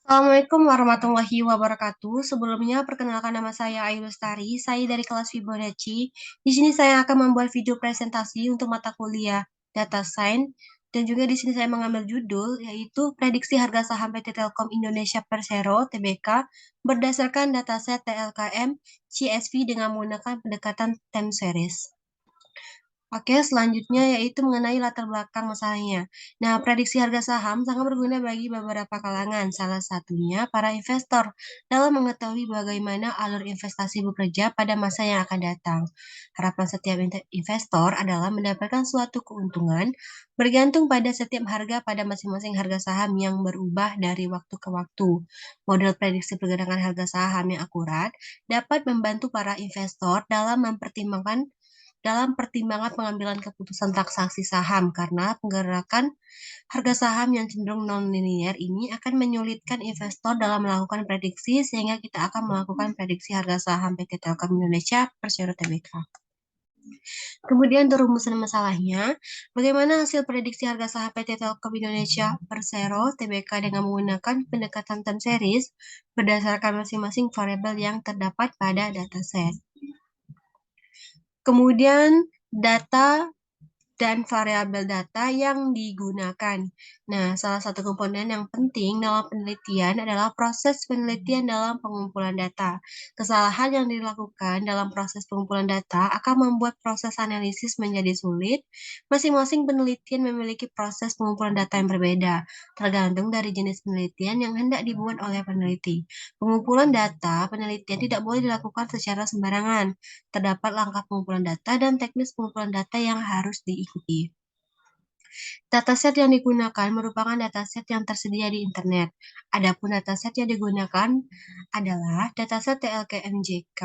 Assalamualaikum warahmatullahi wabarakatuh. Sebelumnya, perkenalkan nama saya Ayu Lestari. Saya dari kelas Fibonacci. Di sini saya akan membuat video presentasi untuk mata kuliah Data Science. Dan juga di sini saya mengambil judul, yaitu Prediksi Harga Saham PT Telkom Indonesia Persero (TBK) berdasarkan dataset TLKM CSV dengan menggunakan pendekatan time series. Oke, selanjutnya yaitu mengenai latar belakang masalahnya. Nah, prediksi harga saham sangat berguna bagi beberapa kalangan, salah satunya para investor, dalam mengetahui bagaimana alur investasi bekerja pada masa yang akan datang. Harapan setiap investor adalah mendapatkan suatu keuntungan bergantung pada setiap harga pada masing-masing harga saham yang berubah dari waktu ke waktu. Model prediksi pergerakan harga saham yang akurat dapat membantu para investor dalam pertimbangan pengambilan keputusan transaksi saham karena penggerakan harga saham yang cenderung non-linear ini akan menyulitkan investor dalam melakukan prediksi sehingga kita akan melakukan prediksi harga saham PT Telkom Indonesia Persero TBK. Kemudian untuk rumusan masalahnya, bagaimana hasil prediksi harga saham PT Telkom Indonesia Persero TBK dengan menggunakan pendekatan time series berdasarkan masing-masing variabel yang terdapat pada dataset. Kemudian data dan variabel data yang digunakan. Nah, salah satu komponen yang penting dalam penelitian adalah proses penelitian dalam pengumpulan data. Kesalahan yang dilakukan dalam proses pengumpulan data akan membuat proses analisis menjadi sulit. Masing-masing penelitian memiliki proses pengumpulan data yang berbeda, tergantung dari jenis penelitian yang hendak dibuat oleh peneliti. Pengumpulan data penelitian tidak boleh dilakukan secara sembarangan. Terdapat langkah pengumpulan data dan teknis pengumpulan data yang harus diikuti. Dataset yang digunakan merupakan dataset yang tersedia di internet. Adapun dataset yang digunakan adalah dataset TLKMJK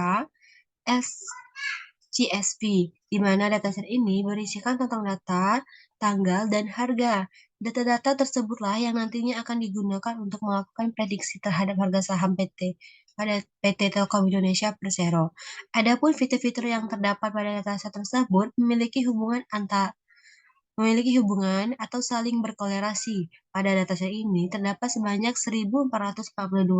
CSV, di mana dataset ini berisikan tentang data, tanggal, dan harga. Data-data tersebutlah yang nantinya akan digunakan untuk melakukan prediksi terhadap harga saham pada PT Telkom Indonesia Persero. Adapun fitur-fitur yang terdapat pada dataset tersebut memiliki hubungan atau saling berkorelasi. Pada dataset ini terdapat sebanyak 1.442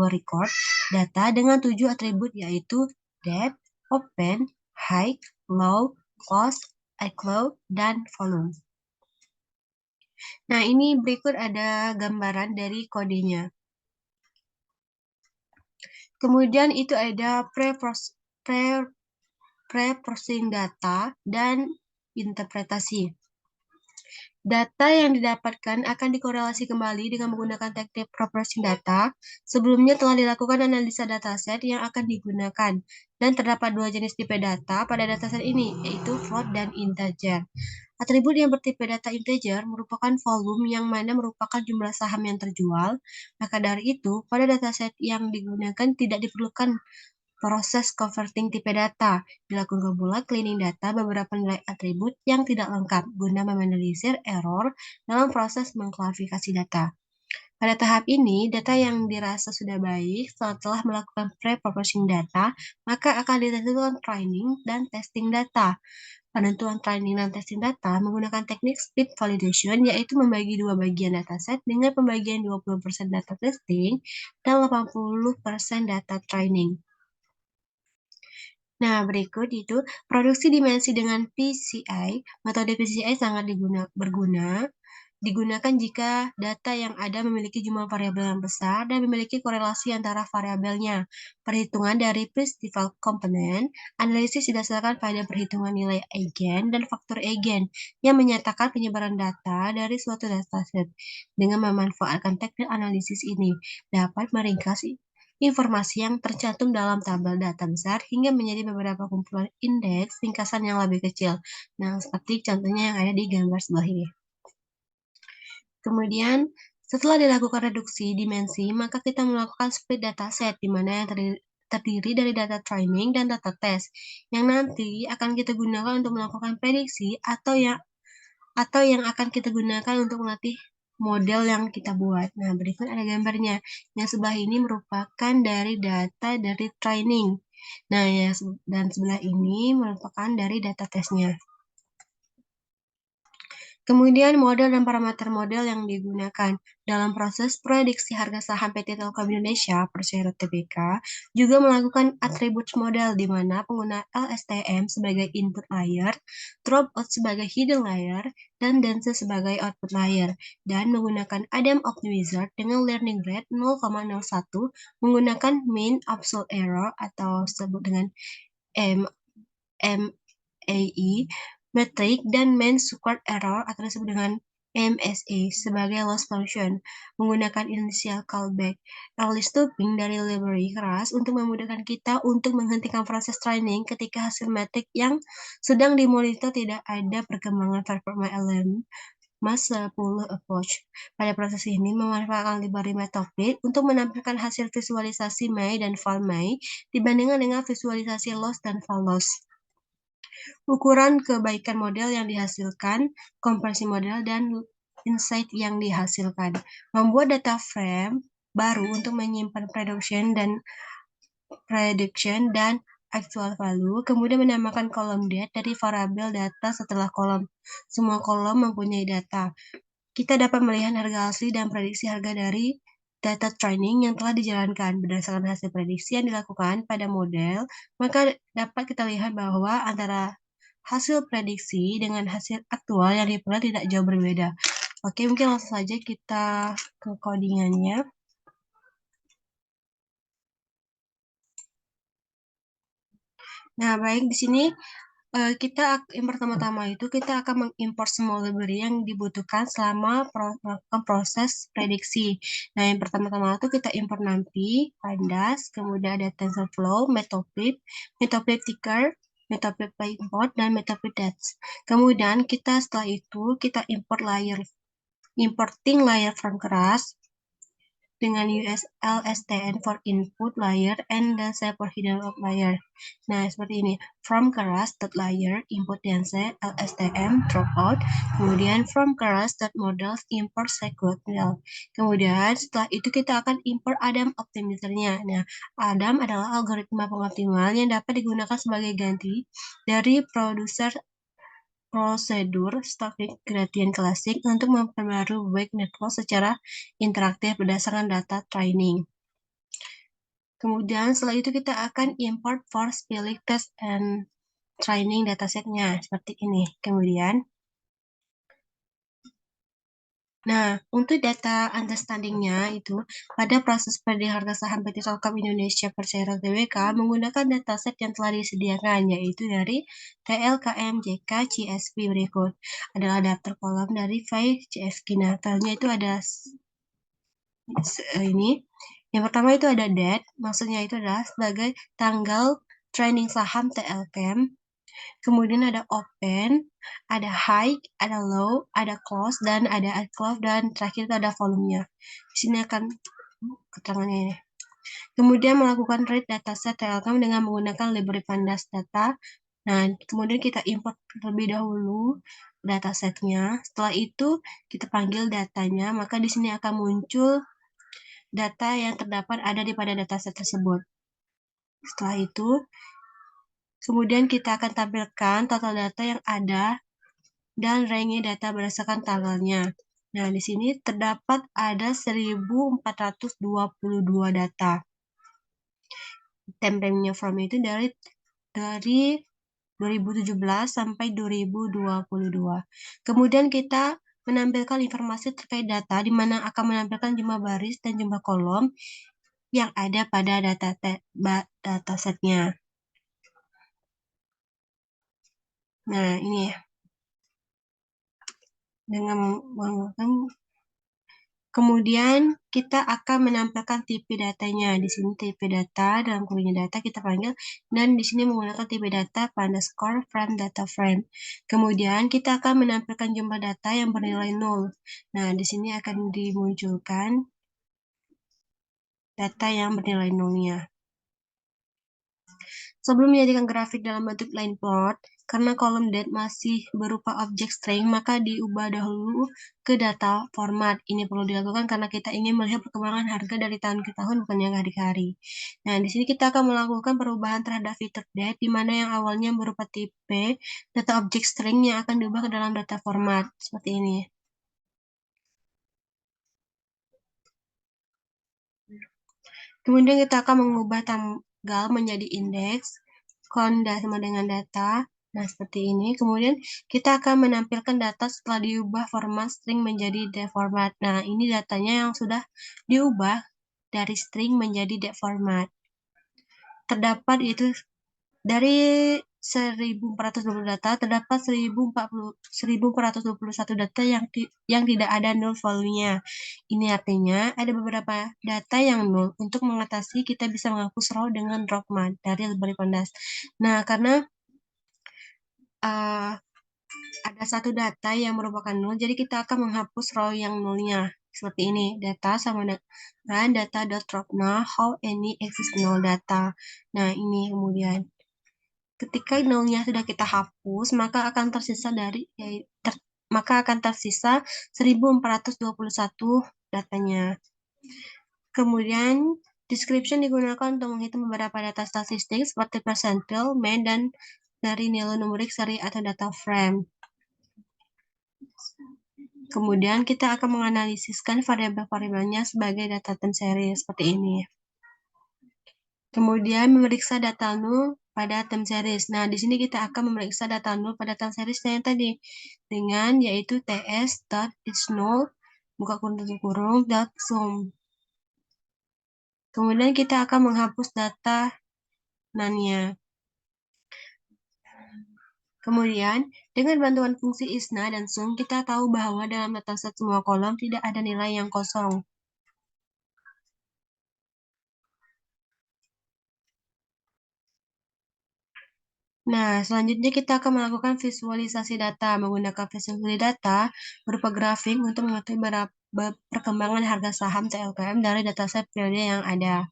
record data dengan 7 atribut yaitu depth, open, height, low, close, iCloud, dan volume. Nah, ini berikut ada gambaran dari kodenya. Kemudian itu ada pre-processing data dan interpretasi. Data yang didapatkan akan dikorelasi kembali dengan menggunakan teknik pre-processing data. Sebelumnya telah dilakukan analisa dataset yang akan digunakan, dan terdapat dua jenis tipe data pada dataset ini, yaitu float dan integer. Atribut yang bertipe data integer merupakan volume yang mana merupakan jumlah saham yang terjual. Maka dari itu, pada dataset yang digunakan tidak diperlukan proses converting tipe data. Dilakukan pula cleaning data beberapa nilai atribut yang tidak lengkap guna meminimalisir error dalam proses mengklarifikasi data. Pada tahap ini, data yang dirasa sudah baik setelah melakukan pre-processing data, maka akan ditentukan training dan testing data. Penentuan training dan testing data menggunakan teknik split validation, yaitu membagi dua bagian dataset dengan pembagian 20% data testing dan 80% data training. Nah, berikut itu produksi dimensi dengan PCI. Metode PCI sangat digunakan jika data yang ada memiliki jumlah variabel yang besar dan memiliki korelasi antara variabelnya. Perhitungan dari principal component, analisis didasarkan pada perhitungan nilai eigen dan faktor eigen yang menyatakan penyebaran data dari suatu dataset. Dengan memanfaatkan teknik analisis ini, dapat meringkas informasi yang tercantum dalam tabel data besar hingga menjadi beberapa kumpulan indeks ringkasan yang lebih kecil. Nah, seperti contohnya yang ada di gambar sebelah ini. Kemudian, setelah dilakukan reduksi dimensi, maka kita melakukan split dataset, di mana yang terdiri dari data training dan data test, yang nanti akan kita gunakan untuk melakukan prediksi atau yang akan kita gunakan untuk melatih model yang kita buat. Nah, berikut ada gambarnya. Yang sebelah ini merupakan dari data dari training. Nah, dan sebelah ini merupakan dari data testnya. Kemudian model dan parameter model yang digunakan dalam proses prediksi harga saham PT Telkom Indonesia Persero Tbk juga melakukan attributes model di mana pengguna LSTM sebagai input layer, dropout sebagai hidden layer, dan dense sebagai output layer, dan menggunakan Adam Optimizer dengan learning rate 0,01 menggunakan mean absolute error atau disebut dengan MAE metrik dan mean squared error atau disebut dengan MSE sebagai loss function menggunakan initial callback early stopping dari library keras untuk memudahkan kita untuk menghentikan proses training ketika hasil metrik yang sedang dimonitor tidak ada perkembangan performa elemen Mas 10 approach. Pada proses ini memanfaatkan library Matplotlib untuk menampilkan hasil visualisasi May dan Fall May dibandingkan dengan visualisasi loss dan fall loss. Ukuran kebaikan model yang dihasilkan, kompresi model, dan insight yang dihasilkan. Membuat data frame baru untuk menyimpan prediction dan actual value, kemudian menambahkan kolom date dari variabel data setelah kolom. Semua kolom mempunyai data. Kita dapat melihat harga asli dan prediksi harga dari data training yang telah dijalankan berdasarkan hasil prediksi yang dilakukan pada model, maka dapat kita lihat bahwa antara hasil prediksi dengan hasil aktual yang diperoleh tidak jauh berbeda. Oke, mungkin langsung saja kita ke codingannya. Nah, baik di sini yang pertama-tama itu kita akan mengimport semua library yang dibutuhkan selama melakukan proses prediksi. Nah, yang pertama-tama itu kita import NumPy, Pandas, kemudian ada TensorFlow, Matplotlib, Matplotlib Ticker, Matplotlib import, dan Matplotlib Dates. Kemudian setelah itu kita importing layer from keras dengan LSTM for input layer and dense for hidden layer. Nah, seperti ini. From keras.layer input dense LSTM dropout. Kemudian from keras.models import sequential. Kemudian setelah itu kita akan import Adam optimizer-nya. Nah, Adam adalah algoritma pengoptimal yang dapat digunakan sebagai ganti dari prosedur static gradient klasik untuk memperbarui wake network secara interaktif berdasarkan data training. Kemudian setelah itu kita akan import for split test and training datasetnya seperti ini. Kemudian, nah untuk data understanding-nya itu pada proses prediksi harga saham PT Telkom Indonesia Persero Tbk menggunakan dataset yang telah disediakan yaitu dari TLKM-JK CSV berikut adalah daftar kolom dari file CSV. Nah, filenya itu ada ini. Yang pertama itu ada date, maksudnya itu adalah sebagai tanggal training saham TLKM. Kemudian ada open, ada high, ada low, ada close, dan ada at close, dan terakhir itu ada volumenya. Di sini akan keterangannya ini. Kemudian melakukan read dataset TLKM dengan menggunakan library pandas data. Nah, kemudian kita import terlebih dahulu datasetnya. Setelah itu kita panggil datanya, maka di sini akan muncul data yang terdapat ada di pada dataset tersebut. Setelah itu, kemudian kita akan tampilkan total data yang ada dan range data berdasarkan tanggalnya. Nah, di sini terdapat ada 1422 data. Time-nya from itu dari 2017 sampai 2022. Kemudian kita menampilkan informasi terkait data di mana akan menampilkan jumlah baris dan jumlah kolom yang ada pada datasetnya. Nah, ini ya. Dengan menggunakan kemudian kita akan menampilkan tipe datanya. Di sini tipe data dalam kurungnya data kita panggil dan di sini menggunakan tipe data underscore frame data frame. Kemudian kita akan menampilkan jumlah data yang bernilai 0. Nah, di sini akan dimunculkan data yang bernilai 0-nya. Sebelum menjadikan grafik dalam bentuk line plot, karena kolom date masih berupa objek string, maka diubah dahulu ke data format. Ini perlu dilakukan karena kita ingin melihat perkembangan harga dari tahun ke tahun, bukan yang hari ke hari. Nah, di sini kita akan melakukan perubahan terhadap fitur date, di mana yang awalnya berupa tipe data objek string yang akan diubah ke dalam data format, seperti ini. Kemudian kita akan mengubah tanggal menjadi indeks, konda sama dengan data. Nah, seperti ini. Kemudian kita akan menampilkan data setelah diubah format string menjadi date format. Nah, ini datanya yang sudah diubah dari string menjadi date format. Terdapat itu dari 1420 data, terdapat 1421 data yang tidak ada null value-nya. Ini artinya ada beberapa data yang null. Untuk mengatasi, kita bisa menghapus row dengan drop mat dari library pandas. Nah, karena uh, ada satu data yang merupakan null, jadi kita akan menghapus row yang nullnya. Seperti ini, data sama dengan data.drop now, how any exist null data. Nah, ini kemudian. Ketika nullnya sudah kita hapus, maka akan tersisa maka akan tersisa 1421 datanya. Kemudian description digunakan untuk menghitung beberapa data statistik seperti percentile, mean, dan dari nilai numerik seri atau data frame. Kemudian kita akan menganalisiskan variabel-variabelnya sebagai data time series seperti ini. Kemudian memeriksa data null pada time series. Nah, di sini kita akan memeriksa data null pada time series yang tadi dengan yaitu ts.isNull buka kurung tutup kurung .sum. Kemudian kita akan menghapus data nanya. Kemudian, dengan bantuan fungsi isNa dan sum, kita tahu bahwa dalam dataset semua kolom tidak ada nilai yang kosong. Nah, selanjutnya kita akan melakukan visualisasi data. Menggunakan visualisasi data berupa grafik untuk mengetahui perkembangan harga saham TLKM dari dataset periode yang ada.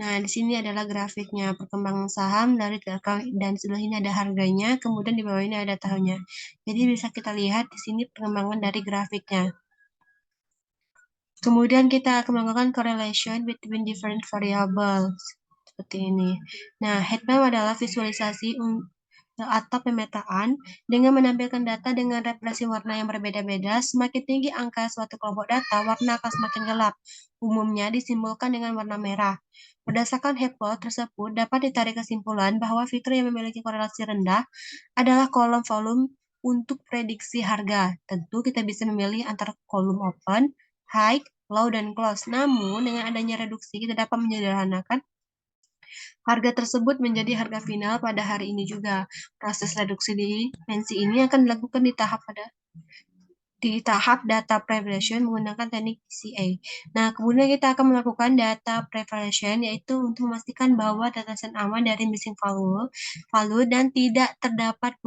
Nah, di sini adalah grafiknya perkembangan saham dari TLKM dan sebelah ini ada harganya, kemudian di bawah ini ada tahunnya. Jadi bisa kita lihat di sini perkembangan dari grafiknya. Kemudian kita akan melakukan correlation between different variables. Seperti ini. Nah, heatmap adalah visualisasi atau pemetaan dengan menampilkan data dengan referensi warna yang berbeda-beda. Semakin tinggi angka suatu kelompok data, warna akan semakin gelap. Umumnya disimbolkan dengan warna merah. Berdasarkan heatmap tersebut, dapat ditarik kesimpulan bahwa fitur yang memiliki korelasi rendah adalah kolom volume untuk prediksi harga. Tentu kita bisa memilih antara kolom open, high, low, dan close. Namun, dengan adanya reduksi, kita dapat menyederhanakan harga tersebut menjadi harga final pada hari ini juga. Proses reduksi dimensi ini akan dilakukan di tahap data preparation menggunakan teknik PCA. Nah, kemudian kita akan melakukan data preparation, yaitu untuk memastikan bahwa dataset aman dari missing value dan tidak terdapat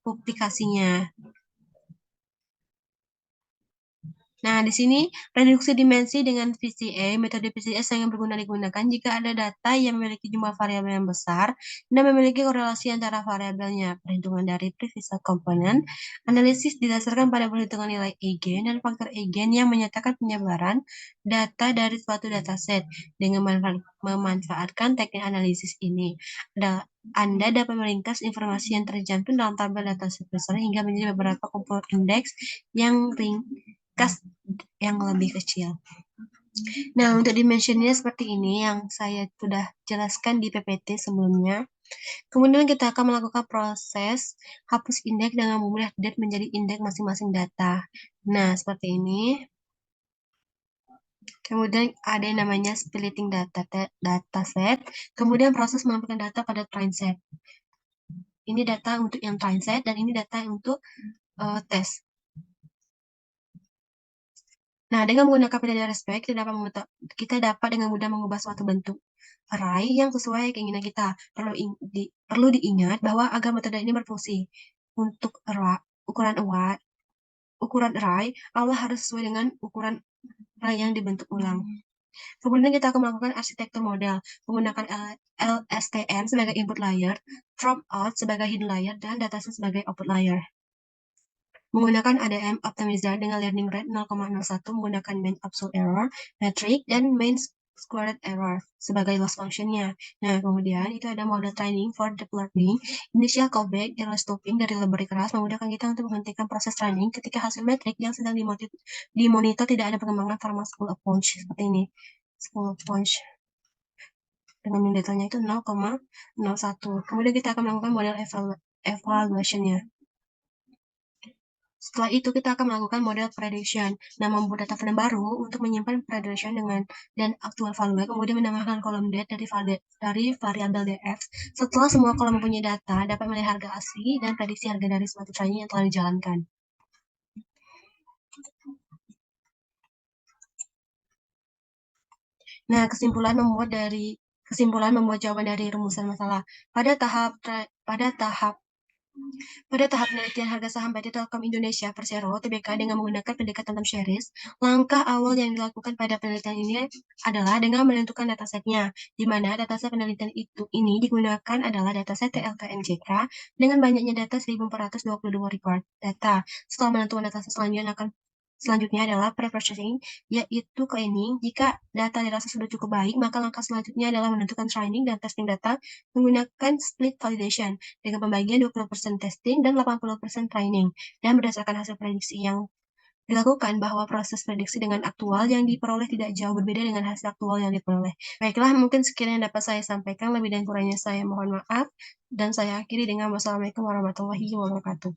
publikasinya. Nah, di sini reduksi dimensi dengan VCA, metode VCA sangat berguna digunakan jika ada data yang memiliki jumlah variabel yang besar dan memiliki korelasi antara variabelnya. Perhitungan dari previsor component, analisis didasarkan pada perhitungan nilai eigen dan faktor eigen yang menyatakan penyebaran data dari suatu dataset. Dengan memanfaatkan teknik analisis ini, Anda dapat meringkas informasi yang tercantum dalam tabel dataset besar hingga menjadi beberapa komponen indeks yang ringkas yang lebih kecil. Nah, untuk dimensionnya seperti ini yang saya sudah jelaskan di PPT sebelumnya. Kemudian kita akan melakukan proses hapus indeks dengan memulih date menjadi indeks masing-masing data. Nah, seperti ini. Kemudian ada yang namanya splitting dataset. Kemudian proses menambahkan data pada train set. Ini data untuk yang train set dan ini data untuk tes. Nah, dengan menggunakan PDD respect, kita dapat dengan mudah mengubah suatu bentuk array yang sesuai keinginan kita. Perlu diingat bahwa agar metode ini berfungsi untuk ukuran array, Allah harus sesuai dengan ukuran array yang dibentuk ulang. Kemudian kita akan melakukan arsitektur model menggunakan LSTM sebagai input layer, dropout sebagai hidden layer, dan dataset sebagai output layer. Menggunakan ADM optimizer dengan learning rate 0,01 menggunakan mean absolute error, metric, dan mean squared error sebagai loss function-nya. Nah, kemudian itu ada model training for deep learning, initial callback, error stopping dari library keras memudahkan kita untuk menghentikan proses training ketika hasil metrik yang sedang dimonitor tidak ada perkembangan formal school of punch seperti ini. School of punch dengan mean datanya itu 0,01. Kemudian kita akan melakukan model evaluation-nya. Setelah itu kita akan melakukan model prediction. Nah, membuat data frame baru untuk menyimpan prediction dan actual value, kemudian menambahkan kolom date dari variabel df. Setelah semua kolom mempunyai data, dapat melihat harga asli dan prediksi harga dari suatu training yang telah dijalankan. Nah, kesimpulan membuat jawaban dari rumusan masalah. Pada tahap penelitian harga saham PT Telkom Indonesia Persero Tbk dengan menggunakan pendekatan time series, langkah awal yang dilakukan pada penelitian ini adalah dengan menentukan datasetnya, di mana dataset penelitian ini digunakan adalah dataset TLKNJK dengan banyaknya data 1422 record data. Setelah menentukan dataset selanjutnya adalah pre-processing, yaitu cleaning. Jika data dirasa sudah cukup baik, maka langkah selanjutnya adalah menentukan training dan testing data menggunakan split validation dengan pembagian 20% testing dan 80% training. Dan berdasarkan hasil prediksi yang dilakukan bahwa proses prediksi dengan aktual yang diperoleh tidak jauh berbeda dengan hasil aktual yang diperoleh. Baiklah, mungkin sekian yang dapat saya sampaikan. Lebih dan kurangnya saya mohon maaf. Dan saya akhiri dengan wassalamualaikum warahmatullahi wabarakatuh.